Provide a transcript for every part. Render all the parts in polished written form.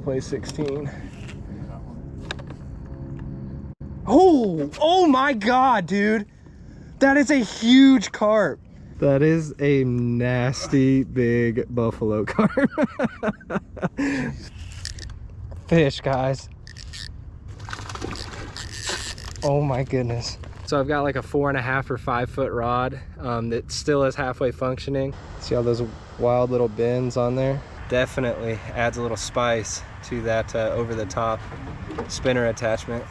can't play 16. Oh my God, dude. That is a huge carp. That is a nasty big buffalo carp. Fish, guys. Oh my goodness. So I've got like a 4.5 or 5 foot rod that still is halfway functioning. See all those wild little bends on there? Definitely adds a little spice to that over the top spinner attachment.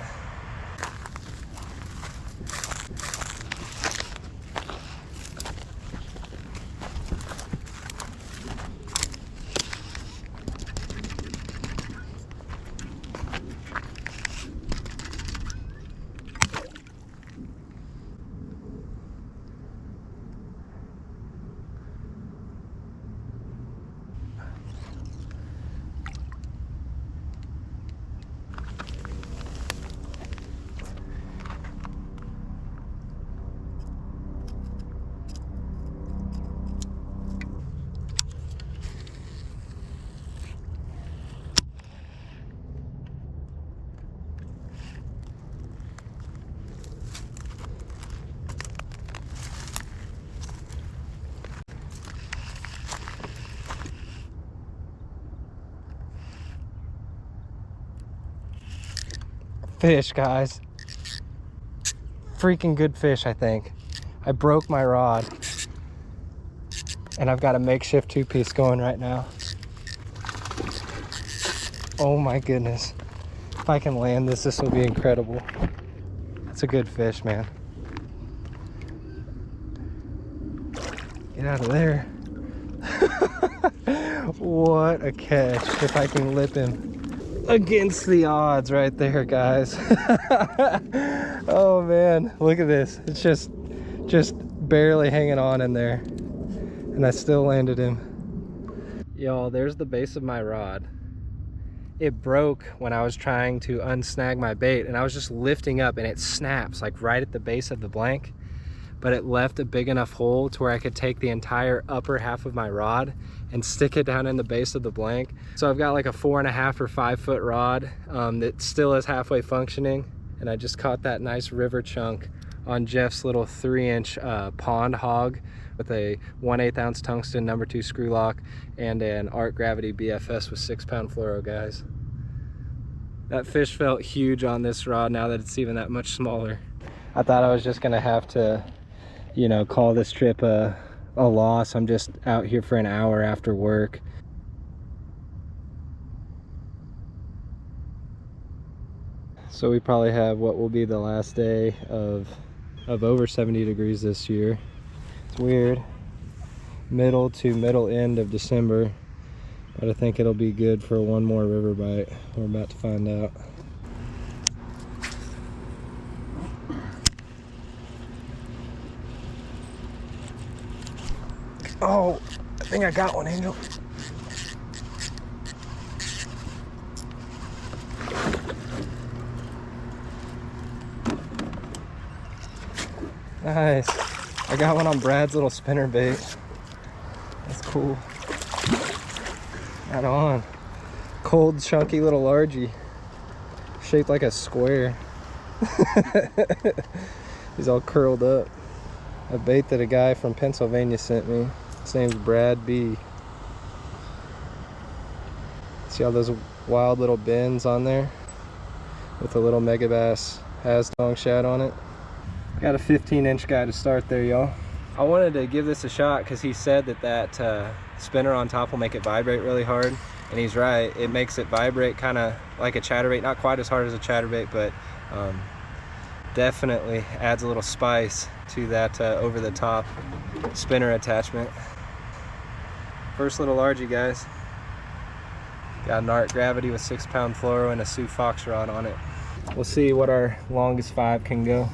Fish, guys. Freaking good fish, I think. I broke my rod and I've got a makeshift 2-piece going right now. Oh my goodness. If I can land this, this will be incredible. That's a good fish, man. Get out of there. What a catch. If I can lip him. Against the odds right there, guys. Oh man, look at this. It's just barely hanging on in there, and I still landed him. Y'all, there's the base of my rod. It broke when I was trying to unsnag my bait, and I was just lifting up and it snaps like right at the base of the blank, but it left a big enough hole to where I could take the entire upper half of my rod and stick it down in the base of the blank. So I've got like a 4.5 or 5 foot rod that still is halfway functioning, and I just caught that nice river chunk on Jeff's little 3-inch pond hog with a 1/8 ounce tungsten number 2 screw lock and an Art Gravity BFS with 6-pound fluoro, guys. That fish felt huge on this rod now that it's even that much smaller. I thought I was just gonna have to, you know, call this trip a loss. I'm just out here for an hour after work. So we probably have what will be the last day of over 70 degrees this year. It's weird. Middle to middle end of December, but I think it'll be good for one more river bite. We're about to find out. Oh, I think I got one, Angel. Nice. I got one on Brad's little spinner bait. That's cool. Right on. Cold, chunky little largie. Shaped like a square. He's all curled up. A bait that a guy from Pennsylvania sent me. His name's Brad B. See all those wild little bends on there with the little megabass has-dong shad on it. Got a 15-inch guy to start there, y'all. I wanted to give this a shot because he said that spinner on top will make it vibrate really hard, and he's right. It makes it vibrate kind of like a chatterbait, not quite as hard as a chatterbait, but definitely adds a little spice to that over the top spinner attachment. First little largie, guys. Got an Art Gravity with 6-pound fluoro and a Sioux Fox rod on it. We'll see what our longest 5 can go.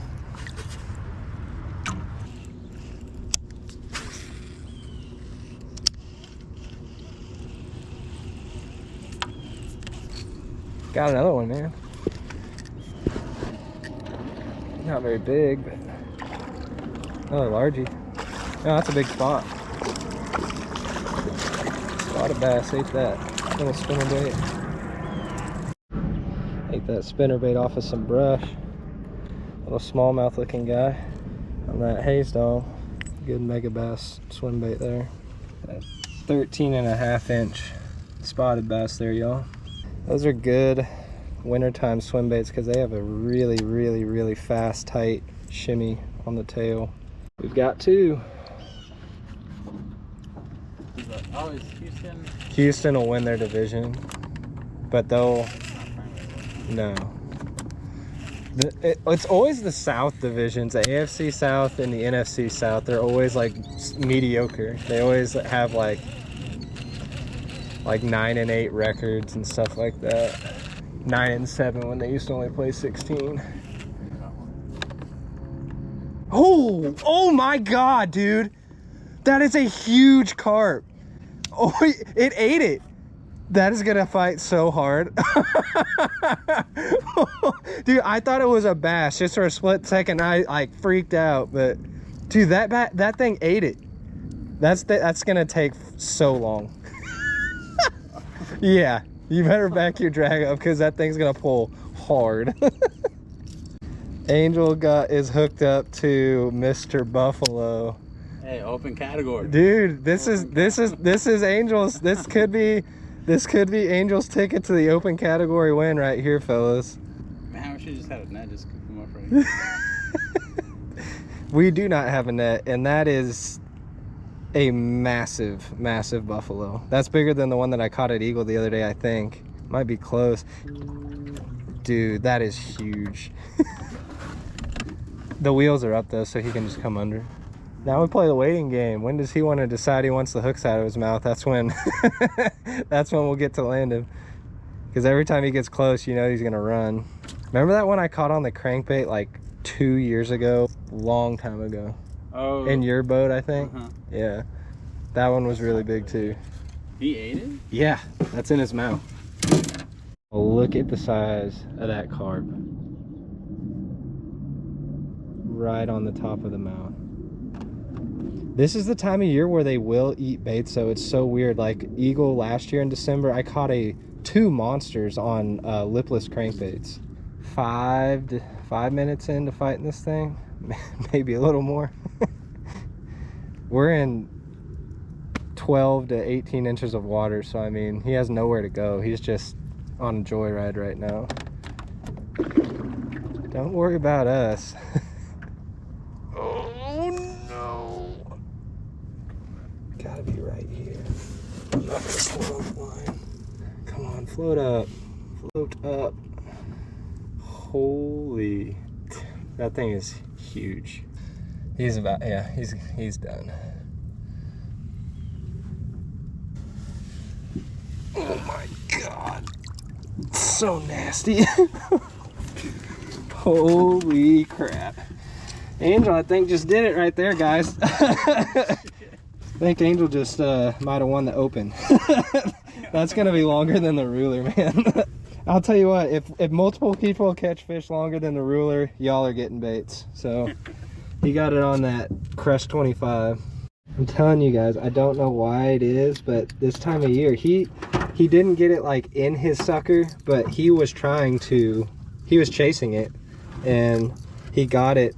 Got another one, man. Not very big, but another largie. No, that's a big spot. A lot of bass ate that little spinner bait. Get that spinnerbait off of some brush. Little smallmouth looking guy on that haze dog. Good mega bass swim bait there. That 13.5 inch spotted bass there, y'all. Those are good wintertime swim baits because they have a really fast, tight shimmy on the tail. We've got two. Oh, is Houston? Houston will win their division, but they'll no. It's always the South divisions, the AFC South and the NFC South. They're always like mediocre. They always have like 9-8 records and stuff like that. 9-7 when they used to only play 16. Oh my God, dude. That is a huge carp. Oh, it ate it. That is gonna fight so hard. Dude, I thought it was a bass just for a split second. I like freaked out, but dude, that thing ate it. That's gonna take so long. Yeah, you better back your drag up because that thing's gonna pull hard. Angel is hooked up to Mr. Buffalo. Hey, open category. Dude, this is Angel's. This could be Angel's ticket to the open category win right here, fellas. Man, we should just have a net, just scoop them up right here. We do not have a net, and that is a massive buffalo. That's bigger than the one that I caught at Eagle the other day, I think. Might be close. Dude, that is huge. The wheels are up though, so he can just come under. Now we play the waiting game. When does he want to decide he wants the hooks out of his mouth? That's when we'll get to land him. Because every time he gets close, you know he's gonna run. Remember that one I caught on the crankbait like 2 years ago? Long time ago. Oh. In your boat, I think. Yeah. That one was really big too. He ate it? Yeah, that's in his mouth. Look at the size of that carp. Right on the top of the mouth. This is the time of year where they will eat bait, so it's so weird. Like Eagle last year in December, I caught two monsters on lipless crankbaits. 5 minutes into fighting this thing, maybe a little more. We're in 12 to 18 inches of water, so I mean, he has nowhere to go. He's just on a joyride right now. Don't worry about us. Oh no. Gotta be right here. I'm not gonna slow off line. Come on, float up. Float up. Holy. That thing is huge. He's about, yeah, he's done. Oh my God. So nasty. Holy crap. Angel, I think, just did it right there, guys. I think Angel just might have won the open. That's gonna be longer than the ruler, man. I'll tell you what, if multiple people catch fish longer than the ruler, y'all are getting baits. So he got it on that Crest 25. I'm telling you guys, I don't know why it is, but this time of year, he didn't get it like in his sucker, but he was chasing it, and he got it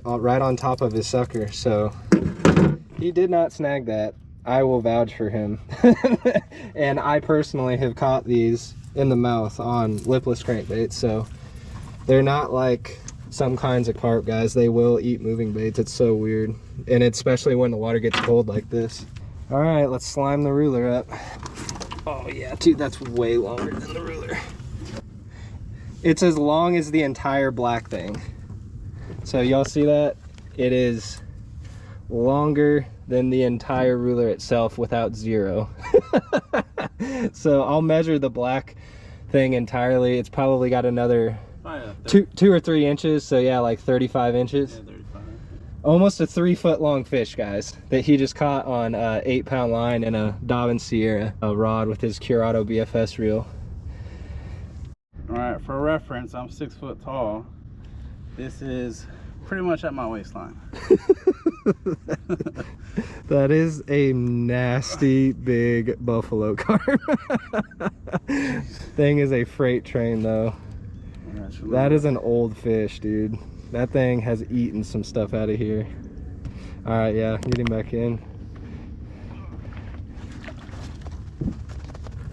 right on top of his sucker. So he did not snag that. I will vouch for him. And I personally have caught these in the mouth on lipless crankbaits, so they're not like some kinds of carp, guys. They will eat moving baits. It's so weird, and especially when the water gets cold like this. All right, let's slime the ruler up. Oh yeah, dude, that's way longer than the ruler. It's as long as the entire black thing. So y'all see that? It is longer than the entire ruler itself without zero. So I'll measure the black thing entirely. It's probably got another two or 3 inches. So yeah, like 35 inches. Yeah, 35. Almost a 3 foot long fish, guys, that he just caught on a 8-pound line and a Dobbin Sierra rod with his Curado BFS reel. All right, for reference, I'm 6 foot tall. This is pretty much at my waistline. That is a nasty big buffalo carp. Thing is a freight train though. That is an old fish, dude. That thing has eaten some stuff out of here. All right, yeah, get him back in.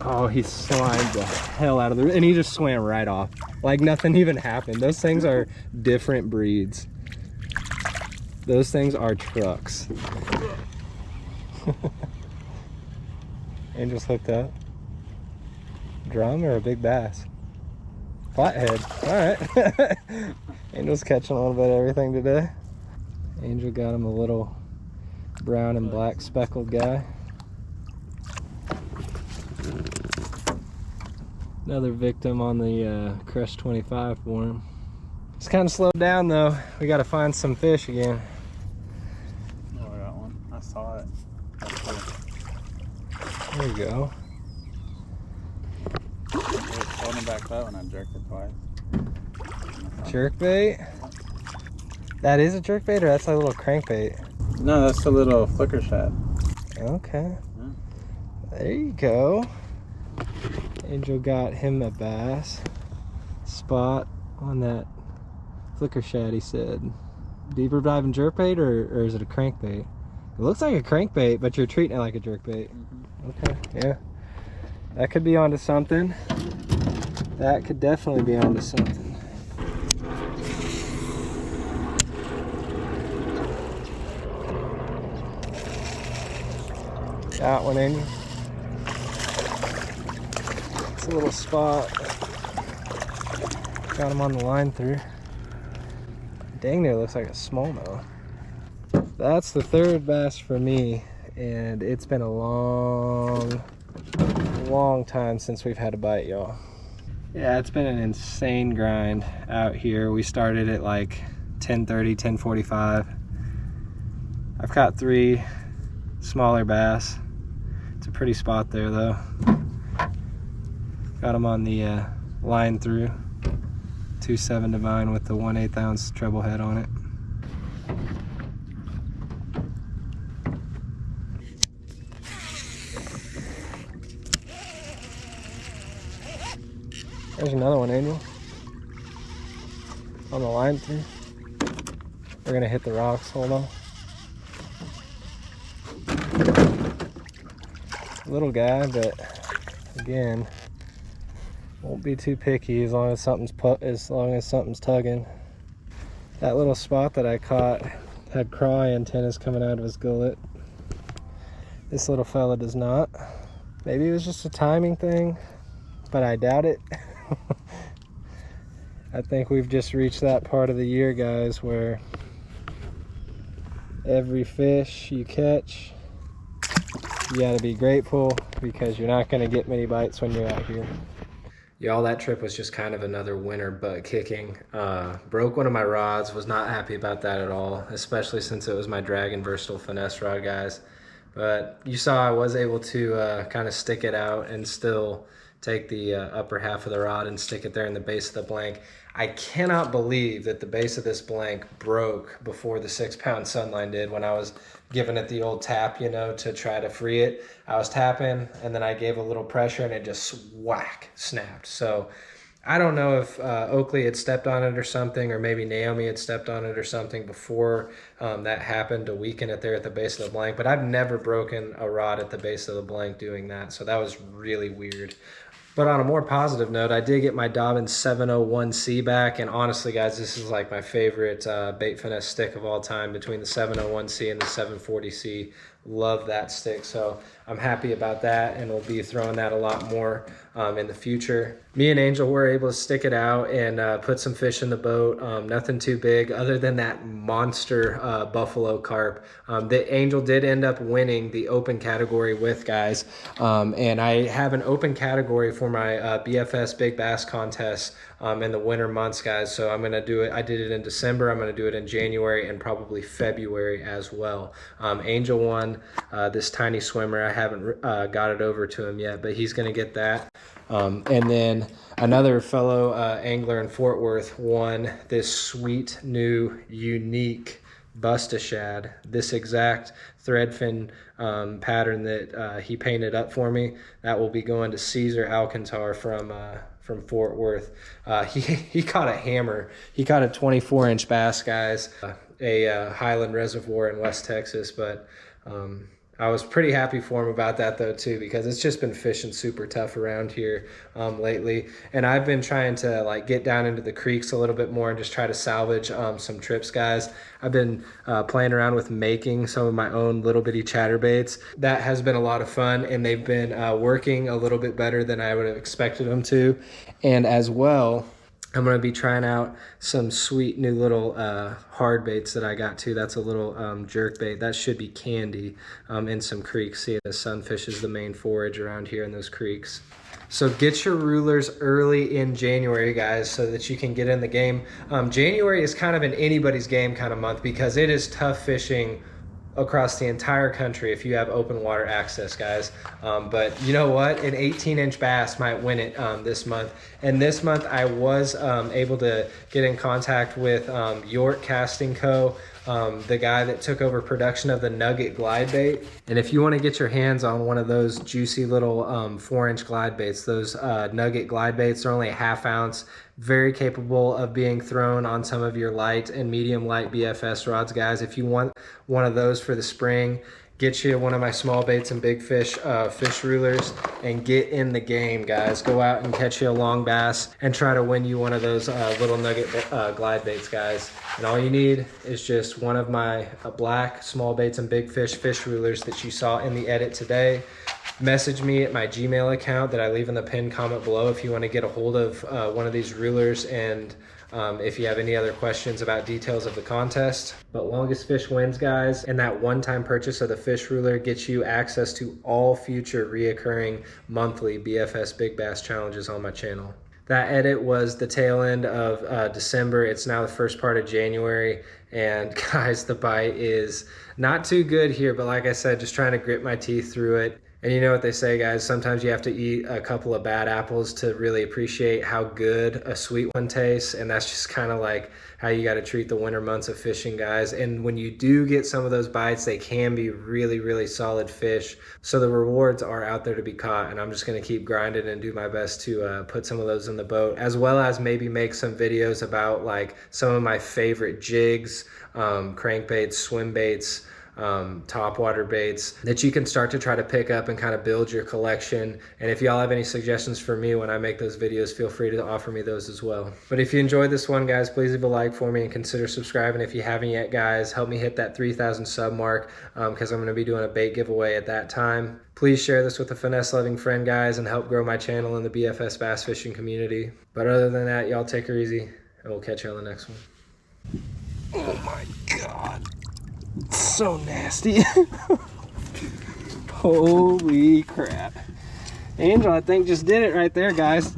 Oh, he slimed the hell out of the, and he just swam right off. Like nothing even happened. Those things are different breeds. Those things are trucks. Angel's hooked up. Drum or a big bass? Flathead. All right. Angel's catching a little bit of everything today. Angel got him a little brown and black speckled guy. Another victim on the Crush 25 for him. It's kind of slowed down though. We got to find some fish again. Oh, I got one. I saw it. There you go. It's holding back that when I jerked it twice. Jerkbait? That is a jerkbait, or that's a little crankbait? No, that's a little flicker shad. Okay. Yeah. There you go. Angel got him a bass. Spot on that flicker shad, he said. Deeper diving jerkbait, or is it a crankbait? It looks like a crankbait, but you're treating it like a jerkbait. Okay, yeah. That could be onto something. That could definitely be onto something. Got one, Angel. It's a little spot. Got him on the line through. Dang, there looks like a smallmouth. That's the third bass for me, and it's been a long time since we've had a bite, y'all. Yeah, it's been an insane grind out here. We started at like 10:30, 10:45. I've caught 3 smaller bass. It's a pretty spot there though. Got them on the line through. 2.7 Divine with the 1/8 ounce treble head on it. There's another one, Angel. On the line through. We're gonna hit the rocks, hold on. Little guy, but again, won't be too picky as long as something's tugging. That little spot that I caught had craw antennas coming out of his gullet. This little fella does not. Maybe it was just a timing thing, but I doubt it. I think we've just reached that part of the year, guys, where every fish you catch, you gotta be grateful, because you're not gonna get many bites when you're out here. Y'all, that trip was just kind of another winter butt kicking. Broke one of my rods, was not happy about that at all, especially since it was my Dragon Versatile Finesse rod, guys. But you saw I was able to kind of stick it out and still take the upper half of the rod and stick it there in the base of the blank. I cannot believe that the base of this blank broke before the 6-pound sunline did when I was giving it the old tap, you know, to try to free it. I was tapping and then I gave a little pressure and it just whack, snapped. So I don't know if Oakley had stepped on it or something, or maybe Naomi had stepped on it or something before that happened to weaken it there at the base of the blank. But I've never broken a rod at the base of the blank doing that. So that was really weird. But on a more positive note, I did get my Dobbins 701C back, and honestly, guys, this is like my favorite bait finesse stick of all time between the 701C and the 740C. Love that stick, so I'm happy about that, and we'll be throwing that a lot more in the future. Me and Angel were able to stick it out and put some fish in the boat. Nothing too big other than that monster buffalo carp. The Angel did end up winning the open category with, guys, and I have an open category for my BFS Big Bass contest in the winter months, guys. So I'm gonna do it. I did it in December. I'm gonna do it in January and probably February as well. Angel won this tiny swimmer. I haven't got it over to him yet, but he's gonna get that. And then another fellow angler in Fort Worth won this sweet new unique bust a shad, this exact thread fin pattern that he painted up for me. That will be going to Caesar Alcantar from Fort Worth. He caught a hammer. He caught a 24-inch bass, guys, a Highland Reservoir in West Texas. But I was pretty happy for him about that though too, because it's just been fishing super tough around here lately, and I've been trying to like get down into the creeks a little bit more and just try to salvage some trips, guys. I've been playing around with making some of my own little bitty chatterbaits. That has been a lot of fun, and they've been working a little bit better than I would have expected them to. And as well, I'm going to be trying out some sweet new little hard baits that I got too. That's a little jerk bait. That should be candy in some creeks. See, the sunfish is the main forage around here in those creeks. So get your rulers early in January, guys, so that you can get in the game. January is kind of an anybody's game kind of month, because it is tough fishing across the entire country if you have open water access, guys. But you know what? An 18-inch bass might win it this month. And this month I was able to get in contact with York Casting Co., the guy that took over production of the Nugget glide bait. And if you want to get your hands on one of those juicy little 4-inch glide baits, those Nugget glide baits are only a ½ ounce, very capable of being thrown on some of your light and medium light BFS rods, guys. If you want one of those for the spring, get you one of my small baits and big fish fish rulers and get in the game, guys. Go out and catch you a long bass and try to win you one of those little Nugget glide baits, guys. And all you need is just one of my black small baits and big fish rulers that you saw in the edit today. Message me at my Gmail account that I leave in the pinned comment below if you want to get a hold of one of these rulers, and if you have any other questions about details of the contest. But longest fish wins, guys, and that one-time purchase of the fish ruler gets you access to all future reoccurring monthly BFS Big Bass challenges on my channel. That edit was the tail end of December. It's now the first part of January, and guys, the bite is not too good here, but like I said, just trying to grit my teeth through it. And you know what they say, guys, sometimes you have to eat a couple of bad apples to really appreciate how good a sweet one tastes. And that's just kind of like how you got to treat the winter months of fishing, guys. And when you do get some of those bites, they can be really, really solid fish. So the rewards are out there to be caught. And I'm just going to keep grinding and do my best to put some of those in the boat, as well as maybe make some videos about like some of my favorite jigs, crankbaits, swim baits, topwater baits that you can start to try to pick up and kind of build your collection. And if y'all have any suggestions for me when I make those videos, feel free to offer me those as well. But if you enjoyed this one, guys, please leave a like for me and consider subscribing if you haven't yet, guys. Help me hit that 3,000 sub mark, because I'm going to be doing a bait giveaway at that time. Please share this with a finesse loving friend, guys, and help grow my channel in the BFS bass fishing community. But other than that, y'all take her easy, and we'll catch you on the next one. Oh my God. So nasty. Holy crap. Angel, I think, just did it right there, guys.